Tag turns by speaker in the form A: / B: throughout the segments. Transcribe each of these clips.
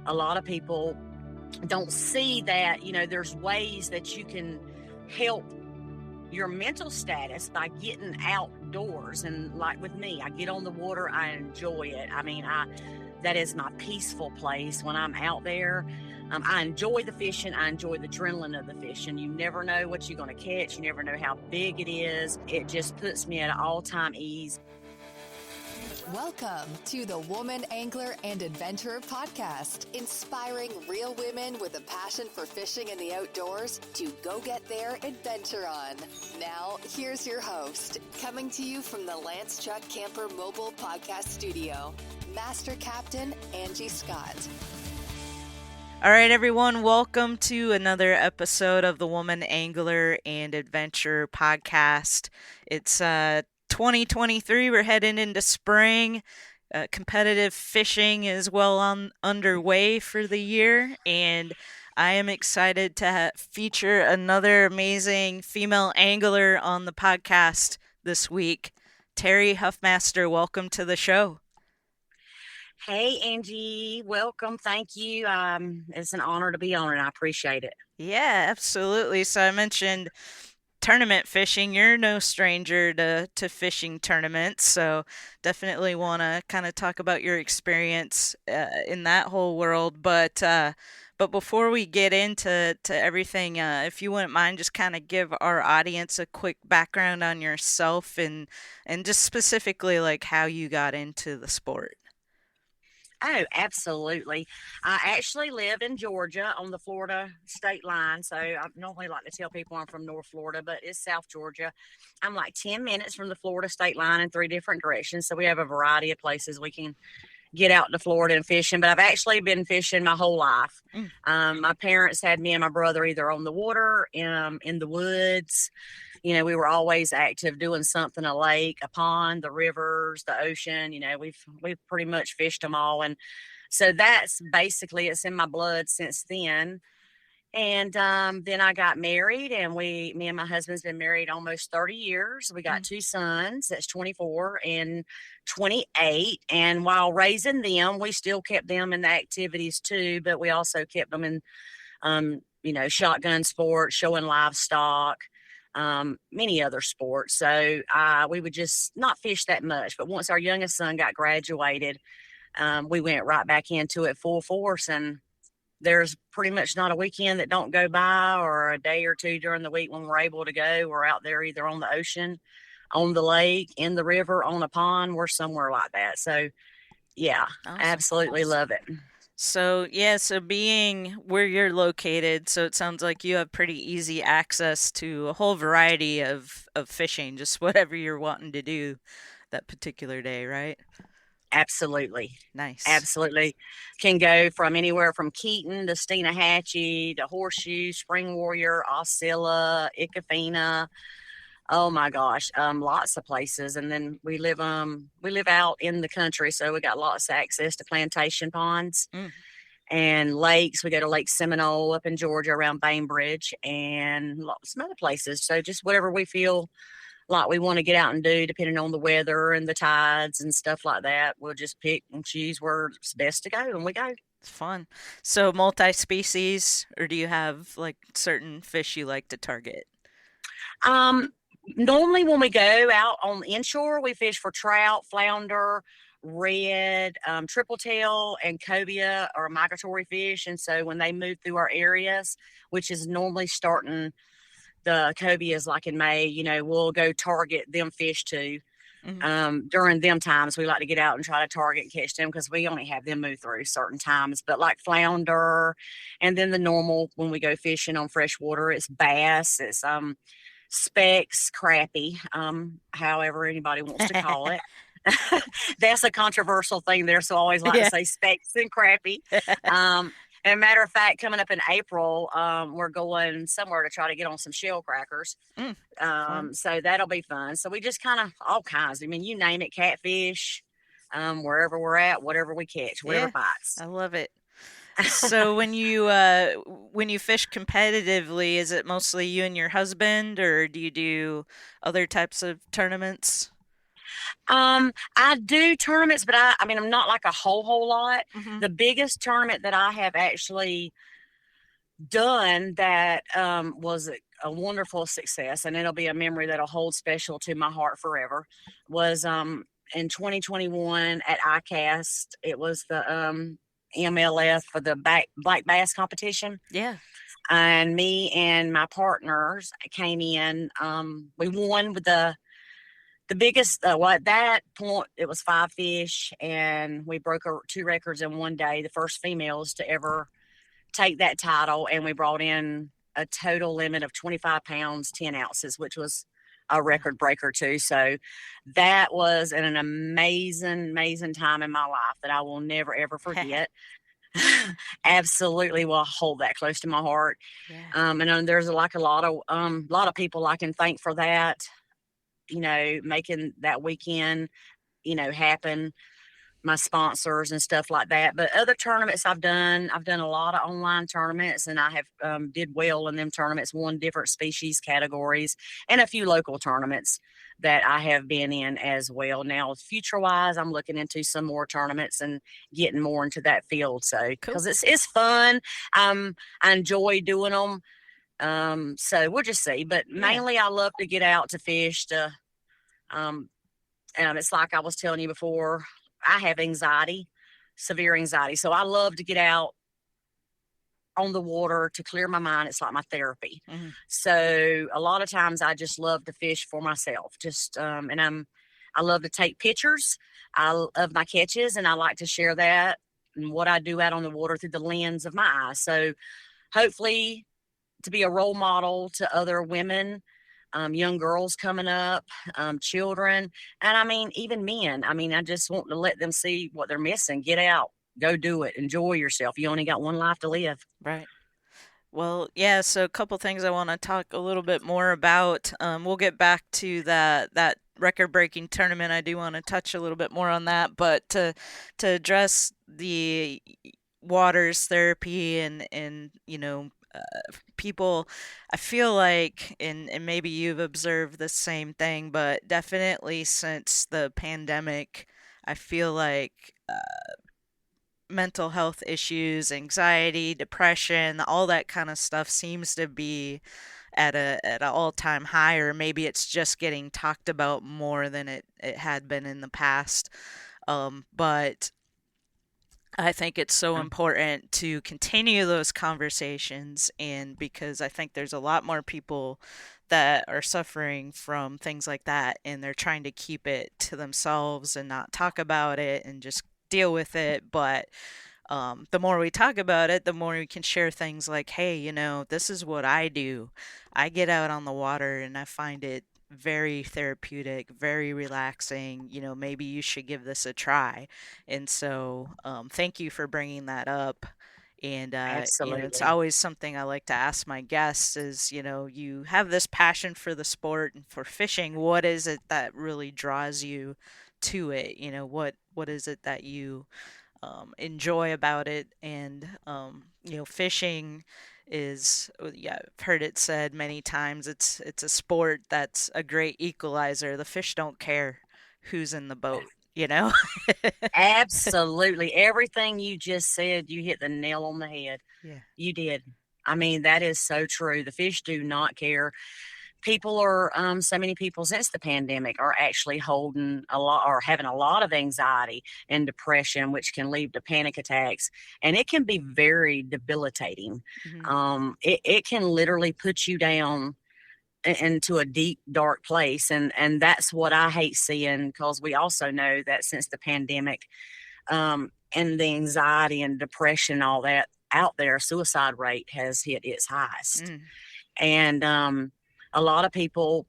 A: a lot of people don't see that, there's ways that you can help your mental status by getting outdoors. And like with me, I get on the water, I enjoy it. That is my peaceful place when I'm out there. I enjoy the fishing. I enjoy the adrenaline of the fishing. You never know what you're going to catch. You never know how big it is. It just puts me at an all-time ease.
B: Welcome to the Woman Angler and Adventurer Podcast, inspiring real women with a passion for fishing in the outdoors to go get their adventure on. Now, here's your host, coming to you from the Lance Chuck Camper Mobile Podcast Studio, Master Captain Angie Scott.
C: All right, everyone, welcome to another episode of the Woman Angler and Adventurer Podcast. It's 2023. We're heading into spring. Competitive fishing is well underway for the year, and I am excited to feature another amazing female angler on the podcast this week. Terrie Huffmaster, welcome to the show.
A: Hey, Angie, welcome. Thank you. It's an honor to be on, and I appreciate it.
C: Yeah, absolutely. So I mentioned tournament fishing. You're no stranger to fishing tournaments, so definitely want to kind of talk about your experience in that whole world. But before we get into everything, if you wouldn't mind, just kind of give our audience a quick background on yourself and just specifically like how you got into the sport.
A: Oh, absolutely. I actually live in Georgia on the Florida state line. So I normally like to tell people I'm from North Florida, but it's South Georgia. I'm like 10 minutes from the Florida state line in 3 different directions. So we have a variety of places we can get out to Florida and fishing, but I've actually been fishing my whole life. My parents had me and my brother either on the water, in the woods. We were always active doing something, a lake, a pond, the rivers, the ocean. We've pretty much fished them all. And so that's basically, it's in my blood since then. And then I got married, and me and my husband's been married almost 30 years. We got 2 sons, that's 24 and 28. And while raising them, we still kept them in the activities too, but we also kept them in, shotgun sports, showing livestock, many other sports. So we would just not fish that much. But once our youngest son got graduated, we went right back into it full force. And there's pretty much not a weekend that don't go by, or a day or two during the week when we're able to go. We're out there either on the ocean, on the lake, in the river, on a pond. We're somewhere like that. So, yeah, awesome. Absolutely love it.
C: So being where you're located, so it sounds like you have pretty easy access to a whole variety of fishing, just whatever you're wanting to do that particular day, right?
A: Absolutely.
C: Nice.
A: Absolutely. Can go from anywhere from Keaton to Steenahatchee to Horseshoe, Spring Warrior, Osceola, Ikefina. Oh my gosh. Lots of places. And then we live out in the country, so we got lots of access to plantation ponds and lakes. We go to Lake Seminole up in Georgia around Bainbridge, and some other places. So just whatever we feel like we want to get out and do, depending on the weather and the tides and stuff like that. We'll just pick and choose where it's best to go, and we go.
C: It's fun. So multi-species, or do you have like certain fish you like to target?
A: Normally when we go out on the inshore, we fish for trout, flounder, red, triple tail, and cobia are migratory fish. And so when they move through our areas, which is normally starting, the cobia is like in May, we'll go target them fish too. During them times, we like to get out and try to target and catch them, because we only have them move through certain times. But like flounder, and then the normal, when we go fishing on freshwater, it's bass, it's specks, crappie, however anybody wants to call it. That's a controversial thing there, so I always like to say specks and crappie. And matter of fact, coming up in April, we're going somewhere to try to get on some shell crackers. So that'll be fun. So we just kind of all kinds. I mean, you name it, catfish, wherever we're at, whatever we catch, whatever bites.
C: I love it. So when you fish competitively, is it mostly you and your husband, or do you do other types of tournaments?
A: I do tournaments, but I mean, I'm not like a whole lot.
C: Hmm.
A: The biggest tournament that I have actually done that was a wonderful success, and it'll be a memory that'll hold special to my heart forever. Was in 2021 at iCast. It was the MLF for the black bass competition,
C: Yeah.
A: and me and my partners came in. We won with the biggest, well, at that point, it was 5 fish, and we broke two records in one day. The first females to ever take that title, and we brought in a total limit of 25 pounds, 10 ounces, which was a record breaker too. So that was an amazing, amazing time in my life that I will never ever forget. Absolutely will hold that close to my heart.
C: Yeah.
A: And there's like a lot of people I can thank for that, making that weekend, happen, my sponsors and stuff like that. But other tournaments I've done a lot of online tournaments, and I have did well in them tournaments, won different species categories, and a few local tournaments that I have been in as well. Now, future wise, I'm looking into some more tournaments and getting more into that field. So,
C: Cool.
A: because it's fun, I enjoy doing them. So we'll just see. But
C: Yeah.
A: mainly, I love to get out to fish. Um, it's like I was telling you before, I have anxiety, severe anxiety. So I love to get out on the water to clear my mind. It's like my therapy.
C: Hmm.
A: So a lot of times I just love to fish for myself. I love to take pictures of my catches, and I like to share that and what I do out on the water through the lens of my eyes. So hopefully to be a role model to other women, young girls coming up, children, and I mean, even men. I mean, I just want to let them see what they're missing. Get out, go do it, enjoy yourself. You only got one life to live.
C: Right. Well, yeah, so a couple things I want to talk a little bit more about. We'll get back to that record-breaking tournament. I do want to touch a little bit more on that, but to address the waters therapy and people, I feel like, and maybe you've observed the same thing, but definitely since the pandemic, I feel like mental health issues, anxiety, depression, all that kind of stuff seems to be at an all-time high, or maybe it's just getting talked about more than it had been in the past. But I think it's so important to continue those conversations, and because I think there's a lot more people that are suffering from things like that, and they're trying to keep it to themselves and not talk about it and just deal with it. But the more we talk about it, the more we can share things like, hey, this is what I do. I get out on the water and I find it very therapeutic, very relaxing. Maybe you should give this a try. And so, thank you for bringing that up. And, it's
A: Absolutely.
C: always something I like to ask my guests is, you have this passion for the sport and for fishing. What is it that really draws you to it? What is it that you enjoy about it? And fishing is, yeah, I've heard it said many times, it's a sport that's a great equalizer. The fish don't care who's in the boat, you know.
A: Absolutely. Everything you just said, you hit the nail on the head.
C: Yeah.
A: You did. I mean, that is so true. The fish do not care. People are, so many people since the pandemic are actually holding a lot or having a lot of anxiety and depression, which can lead to panic attacks. And it can be very debilitating.
C: Hmm.
A: It can literally put you down into a deep, dark place. And that's what I hate seeing, because we also know that since the pandemic, and the anxiety and depression, all that out there, suicide rate has hit its highest.
C: Mm.
A: And a lot of people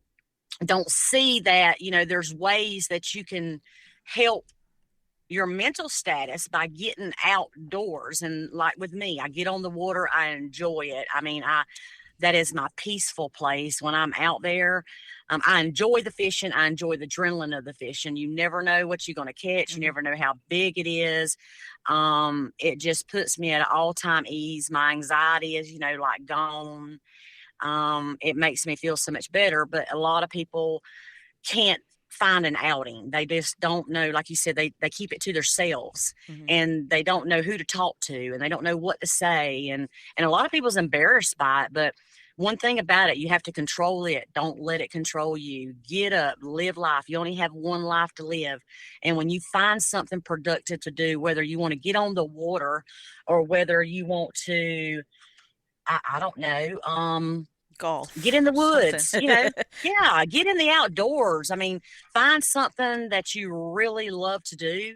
A: don't see that, there's ways that you can help your mental status by getting outdoors. And like with me, I get on the water, I enjoy it. I mean, that is my peaceful place when I'm out there. I enjoy the fishing. I enjoy the adrenaline of the fishing. You never know what you're going to catch. You
C: Hmm.
A: never know how big it is. It just puts me at an all-time ease. My anxiety is, like gone. It makes me feel so much better. But a lot of people can't find an outing. They just don't know, like you said, they keep it to themselves,
C: Hmm.
A: and they don't know who to talk to, and they don't know what to say, and a lot of people's embarrassed by it. But one thing about it, you have to control it. Don't let it control you. Get up, live life. You only have one life to live. And when you find something productive to do, whether you want to get on the water or whether you want to, I don't know, get
C: Golf
A: in the
C: or something.
A: woods, yeah, get in the outdoors. I mean, find something that you really love to do.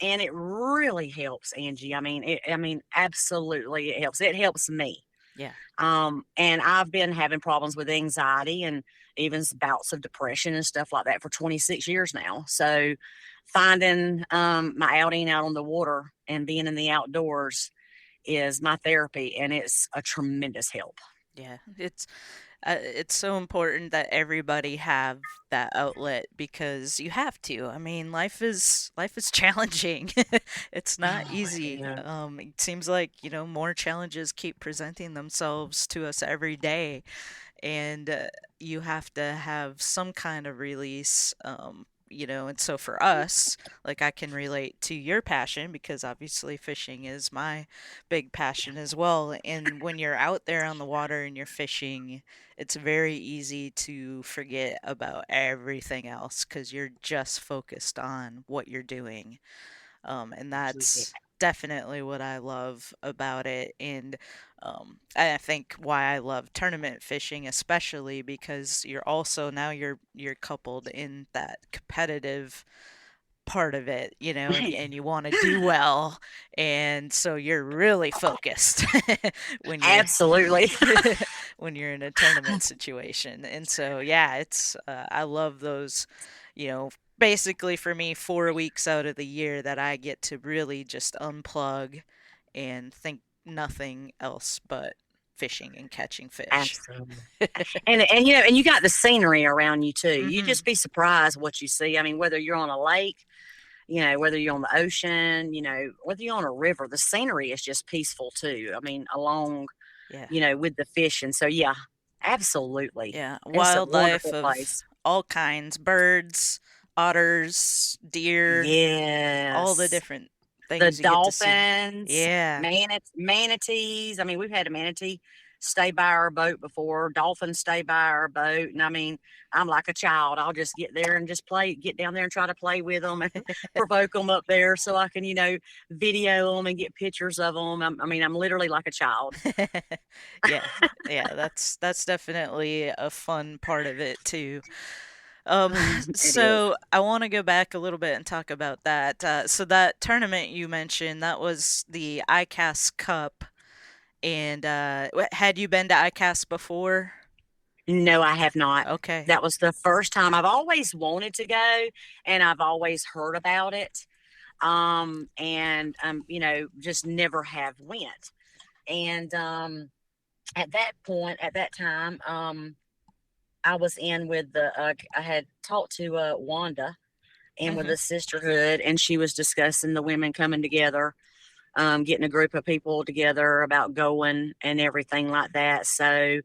A: And it really helps, Angie. I mean, absolutely it helps. It helps me.
C: Yeah.
A: And I've been having problems with anxiety and even bouts of depression and stuff like that for 26 years now. So finding my outing out on the water and being in the outdoors is my therapy, and it's a tremendous help.
C: Yeah. It's so important that everybody have that outlet because you have to. I mean, life is challenging. It's not
A: Oh,
C: easy.
A: yeah.
C: It seems like, more challenges keep presenting themselves to us every day, and you have to have some kind of release. And so for us, like I can relate to your passion because obviously fishing is my big passion as well. And when you're out there on the water and you're fishing, it's very easy to forget about everything else because you're just focused on what you're doing. And
A: Yeah,
C: that's definitely what I love about it. And I think why I love tournament fishing, especially because you're also now you're coupled in that competitive part of it, and you want to do well, and so you're really focused when you're
A: absolutely.
C: when you're in a tournament situation. And so yeah, it's I love those, basically for me 4 weeks out of the year that I get to really just unplug and think nothing else but fishing and catching fish.
A: Absolutely. And you got the scenery around you too. You
C: Hmm.
A: just be surprised what you see. I mean, whether you're on a lake, whether you're on the ocean, whether you're on a river, the scenery is just peaceful too. I mean, along,
C: Yeah.
A: with the fish. And so, yeah, absolutely.
C: Yeah,
A: It's a
C: wildlife
A: wonderful
C: of
A: place.
C: all kinds, birds, otters, deer, all the
A: Yes.
C: different
A: The
C: things you get to see.
A: dolphins,
C: Yeah.
A: manatees. I mean, we've had a manatee stay by our boat before, dolphins stay by our boat. And I mean, I'm like a child. I'll just get there and just get down there and try to play with them and provoke them up there so I can, video them and get pictures of them. I mean, I'm literally like a child.
C: Yeah. Yeah, that's definitely a fun part of it too.
A: It is.
C: So I want to go back a little bit and talk about that. So that tournament you mentioned, that was the iCast Cup, and had you been to iCast before?
A: No, I have not.
C: Okay.
A: That was the first time. I've always wanted to go, and I've always heard about it. And just never have went. And at that time, I was in with I had talked to Wanda and with
C: Mhm.
A: the sisterhood, and she was discussing the women coming together, getting a group of people together about going and everything like that. So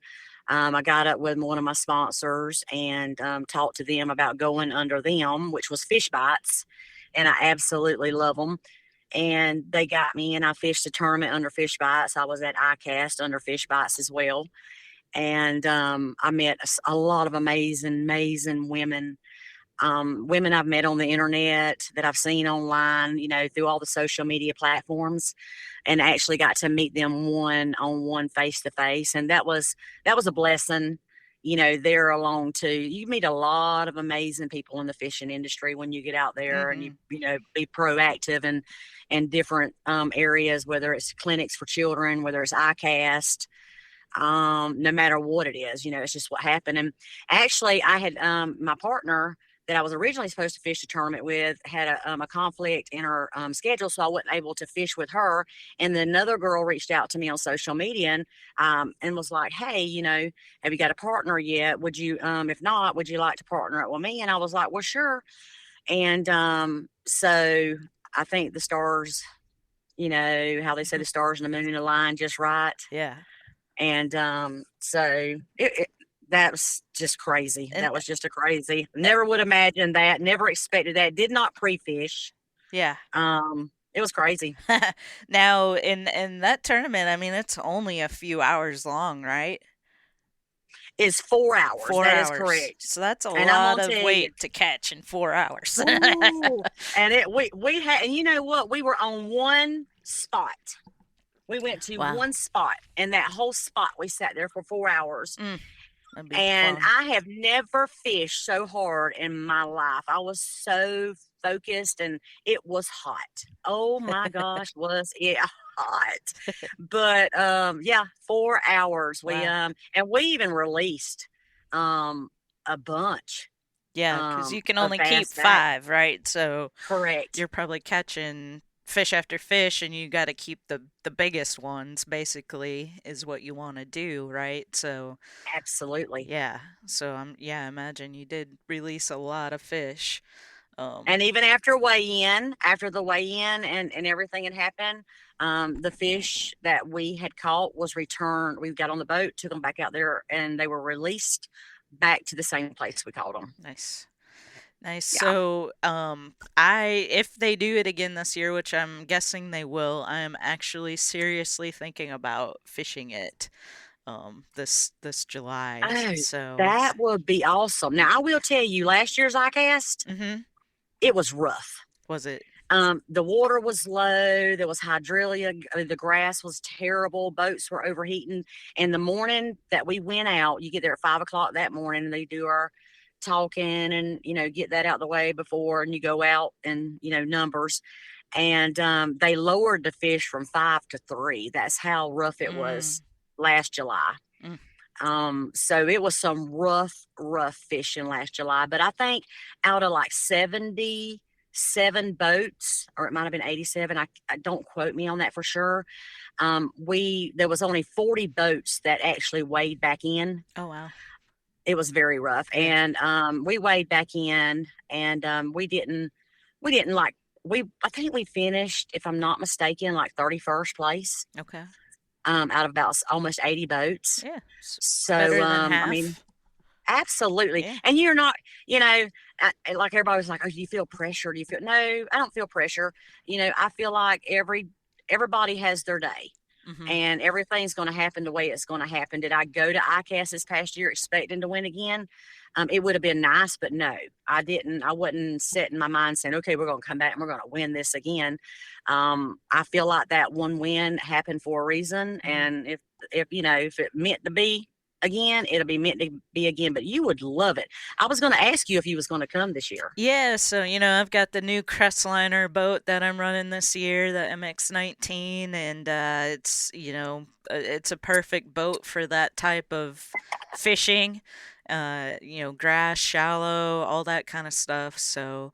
A: I got up with one of my sponsors and talked to them about going under them, which was Fish Bites, and I absolutely love them. And they got me, and I fished a tournament under Fish Bites. I was at iCast under Fish Bites as well, and I met a lot of amazing women. Women I've met on the internet, that I've seen online, through all the social media platforms, and actually got to meet them one on one, face to face, and that was a blessing. There alone too. You meet a lot of amazing people in the fishing industry when you get out there, and you
C: Mhm.
A: you know be proactive and different areas, whether it's clinics for children, whether it's ICAST, no matter what it is, it's just what happened. And actually, I had my partner that I was originally supposed to fish the tournament with had a conflict in her schedule, so I wasn't able to fish with her. And then another girl reached out to me on social media and was like, "Hey, have you got a partner yet? Would you, if not, would you like to partner up with me?" And I was like, "Well, sure." And so I think the stars, how they say the stars and the moon align just right.
C: Yeah.
A: And so That was just crazy.
C: And
A: That was just a crazy. Never would imagine that. Never expected that. Did not pre-fish.
C: yeah.
A: It was crazy.
C: Now in that tournament, I mean, it's only a few hours long, right?
A: It's 4 hours.
C: Four
A: That is
C: hours.
A: correct.
C: So that's a
A: And I'm
C: lot
A: gonna
C: of
A: tell you,
C: weight to catch in 4 hours.
A: ooh, and we had, and you know what? We were on one spot. We went to
C: Wow.
A: one spot, and that whole spot we sat there for 4 hours.
C: Mm, that'd be
A: And
C: fun.
A: I have never fished so hard in my life. I was so focused, and it was hot. Oh my gosh, was it hot. But yeah, 4 hours. We
C: Wow.
A: and we even released a bunch
C: Yeah, because you can
A: of
C: only keep
A: bass that.
C: five, right? So
A: Correct.
C: you're probably catching fish after fish, and you got to keep the biggest ones. Basically, is what you want to do, right? So
A: Absolutely.
C: yeah. So yeah. I imagine you did release a lot of fish.
A: And even after weigh in, after the weigh in and everything had happened, the fish that we had caught was returned. We got on the boat, took them back out there, and they were released back to the same place we caught them.
C: Nice. Nice.
A: Yeah.
C: So, I if they do it again this year, which I'm guessing they will, I'm actually seriously thinking about fishing it, this July.
A: Oh,
C: So,
A: that would be awesome. Now, I will tell you, last year's iCast,
C: mhm.
A: it was rough.
C: Was it?
A: The water was low. There was hydrilla. The grass was terrible. Boats were overheating. And the morning that we went out, you get there at 5 o'clock that morning, and they do our talking and get that out the way before, and you go out and numbers. And they lowered the fish from 5 to 3. That's how rough it
C: Mm,
A: was last July.
C: mm.
A: So it was some rough fishing last July. But I think out of like 77 boats, or it might have been 87. I don't quote me on that for sure. We there was only 40 boats that actually weighed back in.
C: Oh wow.
A: It was very rough,
C: Yeah.
A: and we weighed back in, and we didn't like we I think we finished, if I'm not mistaken, like 31st place
C: Okay.
A: out of about almost 80 boats.
C: Yeah.
A: So
C: Better than
A: I mean,
C: half.
A: absolutely.
C: Yeah.
A: And you're not, like everybody was like, "Oh, do you feel pressure? Do you feel?" No, I don't feel pressure. I feel like everybody has their day,
C: Mhm.
A: and everything's going to happen the way it's going to happen. Did I go to ICAST this past year expecting to win again? It would have been nice, but no, I didn't. I wasn't setting my mind saying, "Okay, we're going to come back and we're going to win this again." I feel like that one win happened for a reason,
C: Mhm.
A: and if it meant to be again, it'll be meant to be again. But you would love it. I was going to ask you if you was going to come this year.
C: Yeah, so I've got the new Crestliner boat that I'm running this year, the MX-19, and it's a perfect boat for that type of fishing. Grass, shallow, all that kind of stuff. So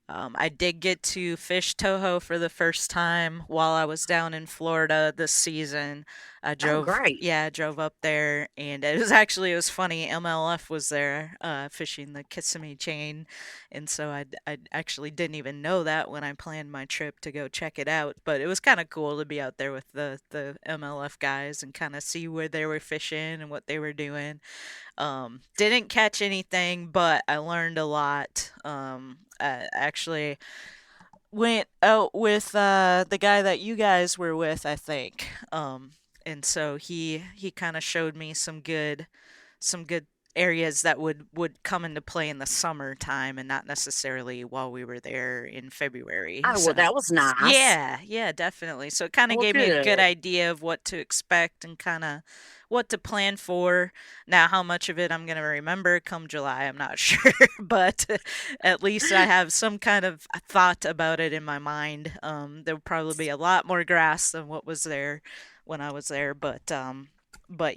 C: I did get to fish Toho for the first time while I was down in Florida this season.
A: Oh, great.
C: I drove up there, and it was funny. MLF was there fishing the Kissimmee chain, and so I actually didn't even know that when I planned my trip to go check it out. But it was kind of cool to be out there with the MLF guys and kind of see where they were fishing and what they were doing. Didn't catch anything, but I learned a lot. I actually went out with the guy that you guys were with, I think. And so he kind of showed me some good areas that would come into play in the summertime and not necessarily while we were there in February.
A: Oh,
C: So
A: well, that was nice.
C: yeah, definitely. So it kind of
A: Well,
C: gave me a good
A: good.
C: idea of what to expect and kind of what to plan for. Now, how much of it I'm going to remember come July, I'm not sure, but at least I have some kind of thought about it in my mind. There'll probably be a lot more grass than what was there when I was there, but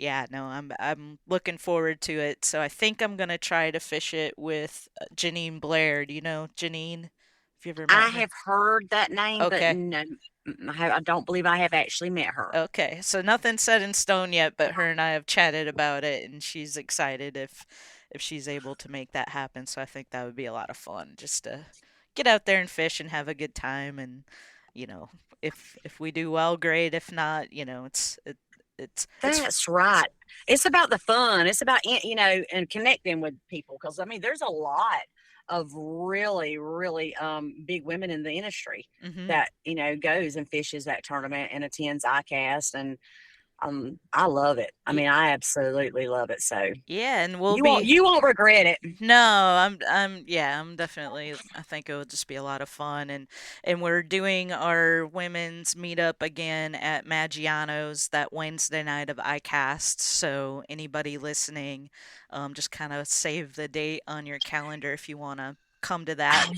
C: yeah, no, I'm looking forward to it. So I think I'm gonna try to fish it with Janine Blair. Do you know Janine? Have you ever
A: I
C: met her?
A: have heard that name, but
C: Okay.
A: no, I don't believe I have actually met her.
C: Okay, so nothing's set in stone yet, but her and I have chatted about it, and she's excited if she's able to make that happen. So I think that would be a lot of fun, just to get out there and fish and have a good time. And you know, if we do well, great. If not, It's
A: That's right. It's about the fun. It's about, and connecting with people. Because, I mean, there's a lot of really, really big women in the industry
C: hmm
A: that, goes and fishes that tournament and attends iCast. And I love it. I mean, I absolutely love it. So
C: yeah, and we'll
A: you won't,
C: be.
A: you won't regret it.
C: No, yeah, I'm definitely. I think it will just be a lot of fun, and we're doing our women's meetup again at Maggiano's that Wednesday night of iCast. So anybody listening, just kind of save the date on your calendar if you want to come to that.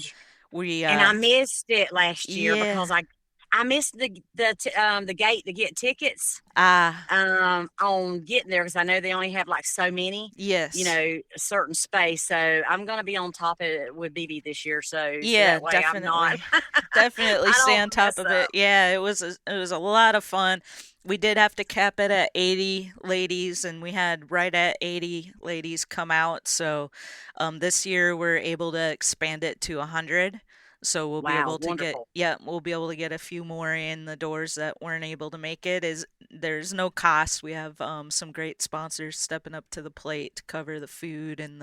C: We,
A: And I missed it last year
C: yeah,
A: because I missed the gate to get tickets
C: ah,
A: on getting there, because I know they only have like so many,
C: yes.
A: a certain space. So I'm gonna be on top of it with BB this year, so
C: Yeah,
A: that way I'm not
C: definitely. Definitely
A: I
C: stay
A: don't
C: on top
A: mess
C: of it.
A: up.
C: Yeah, it was a lot of fun. We did have to cap it at 80 ladies and we had right at 80 ladies come out. So this year we're able to expand it to 100. So we'll be
A: Wow,
C: able to get
A: wonderful.
C: yeah, we'll be able to get a few more in the doors that weren't able to make it. Is there's no cost. We have some great sponsors stepping up to the plate to cover the food and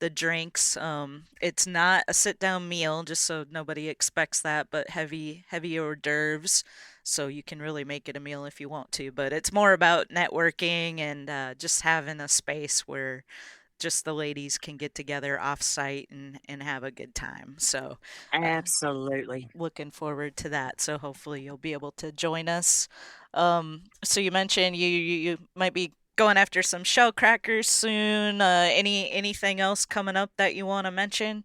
C: the drinks. It's not a sit down meal, just so nobody expects that, but heavy hors d'oeuvres. So you can really make it a meal if you want to. But it's more about networking and just having a space where just the ladies can get together off site and have a good time. So
A: Absolutely.
C: looking forward to that. So hopefully you'll be able to join us. So you mentioned you might be going after some shell crackers soon. Anything else coming up that you want to mention?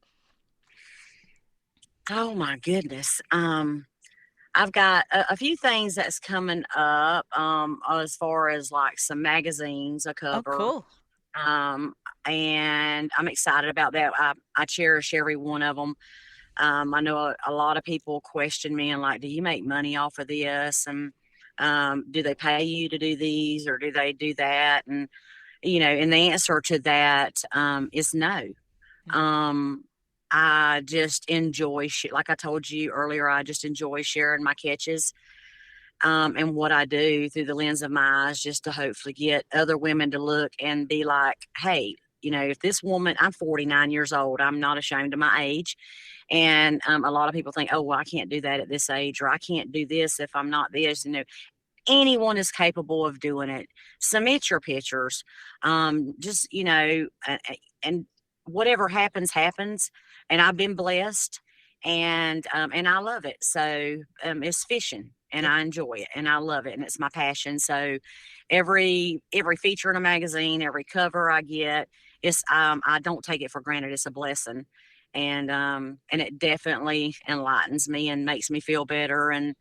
A: Oh my goodness. I've got a few things that's coming up, as far as like some magazines I
C: Oh,
A: cover.
C: cool.
A: Um, and I'm excited about that. I cherish every one of them. I know a lot of people question me and like, do you make money off of this? And do they pay you to do these or do they do that? And the answer to that is no.
C: Mhm.
A: Um, I just enjoy, like I told you earlier, I just enjoy sharing my catches, and what I do through the lens of my eyes, just to hopefully get other women to look and be like, hey, if this woman, I'm 49 years old, I'm not ashamed of my age. And a lot of people think, oh, well, I can't do that at this age, or I can't do this if I'm not this. Anyone is capable of doing it. Submit your pictures. Just, and whatever happens, happens. And I've been blessed, and I love it. So it's fishing and
C: Yeah.
A: I enjoy it and I love it and it's my passion. So every feature in a magazine, every cover I get, I don't take it for granted. It's a blessing. And it definitely enlightens me and makes me feel better, and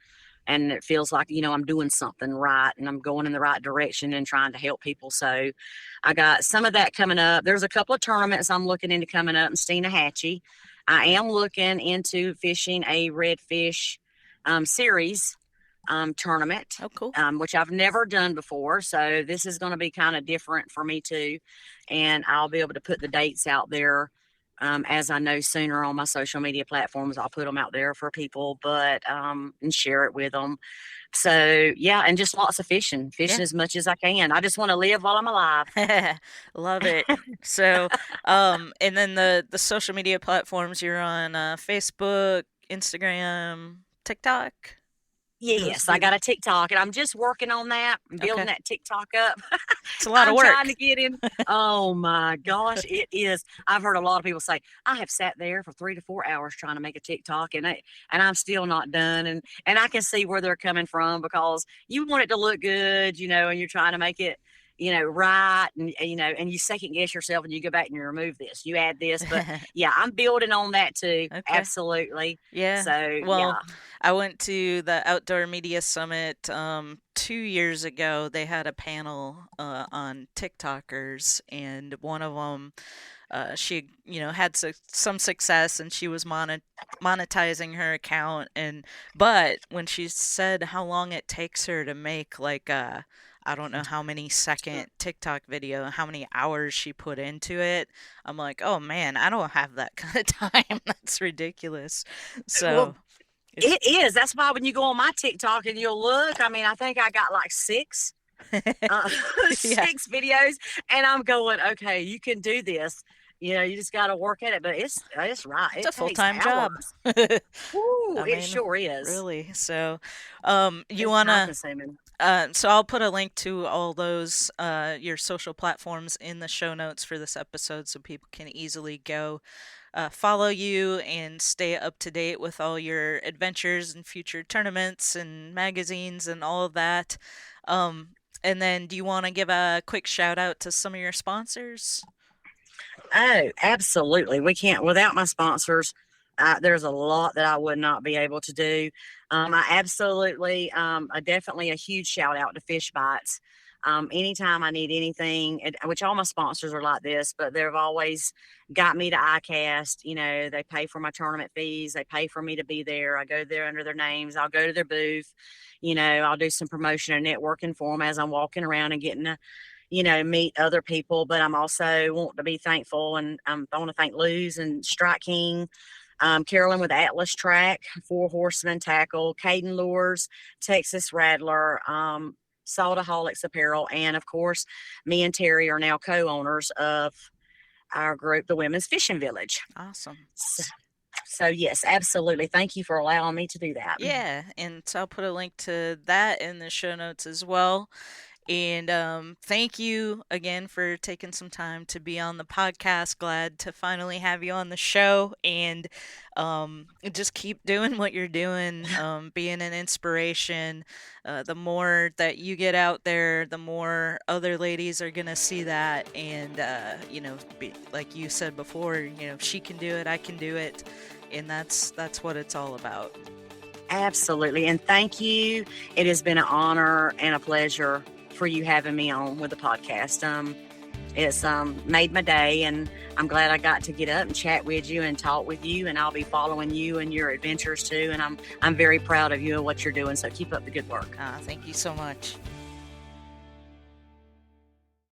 A: it feels like I'm doing something right and I'm going in the right direction and trying to help people. So I got some of that coming up. There's a couple of tournaments I'm looking into coming up in Steenahatchee. I am looking into fishing a redfish series tournament,
C: Oh, cool.
A: which I've never done before. So this is going to be kind of different for me too. And I'll be able to put the dates out there, as I know sooner on my social media platforms. I'll put them out there for people, but and share it with them. So yeah, and just lots of
C: Yeah.
A: fishing as much as I can. I just want to live while I'm alive.
C: Love it. So, and then the social media platforms you're on Facebook, Instagram, TikTok. Those
A: Yes, I
C: be
A: got a TikTok and I'm just working on that, building
C: okay.
A: that TikTok up.
C: It's a lot of
A: I'm trying
C: work.
A: to get in. Oh my gosh, it is. I've heard a lot of people say, I have sat there for 3 to 4 hours trying to make a TikTok, and I'm still not done. And I can see where they're coming from, because you want it to look good, and you're trying to make it, right. And you second guess yourself and you go back and you remove this, you add this. But yeah, I'm building on that too.
C: Okay.
A: Absolutely.
C: Yeah.
A: So
C: Well,
A: yeah.
C: I went to the Outdoor Media Summit 2 years ago. They had a panel on TikTokers, and one of them, she had some success, and she was monetizing her account. And but when she said how long it takes her to make like I don't know how many second TikTok video, how many hours she put into it. I'm like, oh man, I don't have that kind of time. That's ridiculous. So
A: Well,
C: it's
A: it is. That's why when you go on my TikTok and you'll look, I mean, I think I got like six. uh,
C: Yeah,
A: 6 videos, and I'm going, okay, you can do this. You just got to work at it, but it's right.
C: it's
A: It
C: a
A: takes
C: full-time job.
A: hours. Woo,
C: I
A: it
C: mean,
A: sure is.
C: really. So, you
A: It's time
C: wanna
A: consuming.
C: so I'll put a link to all those your social platforms in the show notes for this episode so people can easily go follow you and stay up to date with all your adventures and future tournaments and magazines and all of that. Um, and then do you want to give a quick shout out to some of your sponsors?
A: Oh, absolutely. We can't without my sponsors. There's a lot that I would not be able to do. I absolutely, definitely a huge shout out to Fish Bites. Anytime I need anything, which all my sponsors are like this, but they've always got me to iCast. They pay for my tournament fees. They pay for me to be there. I go there under their names. I'll go to their booth. I'll do some promotion and networking for them as I'm walking around and getting to meet other people. But I'm also want to be thankful, and I want to thank Luz and Strike King, Carolyn with Atlas Track, Four Horsemen Tackle, Caden Lures, Texas Rattler, Saltaholics Apparel, and of course, me and Terrie are now co-owners of our group, the Women's Fishing Village.
C: Awesome.
A: So yes, absolutely. Thank you for allowing me to do that.
C: Yeah, and so I'll put a link to that in the show notes as well. And thank you again for taking some time to be on the podcast. Glad to finally have you on the show. And just keep doing what you're doing, being an inspiration. The more that you get out there, the more other ladies are going to see that. And, like you said before, she can do it, I can do it. And that's what it's all about.
A: Absolutely. And thank you. It has been an honor and a pleasure for you having me on with the podcast. It's made my day, and I'm glad I got to get up and chat with you and talk with you, and I'll be following you and your adventures too, and I'm very proud of you and what you're doing, so keep up the good work.
C: Thank you so much.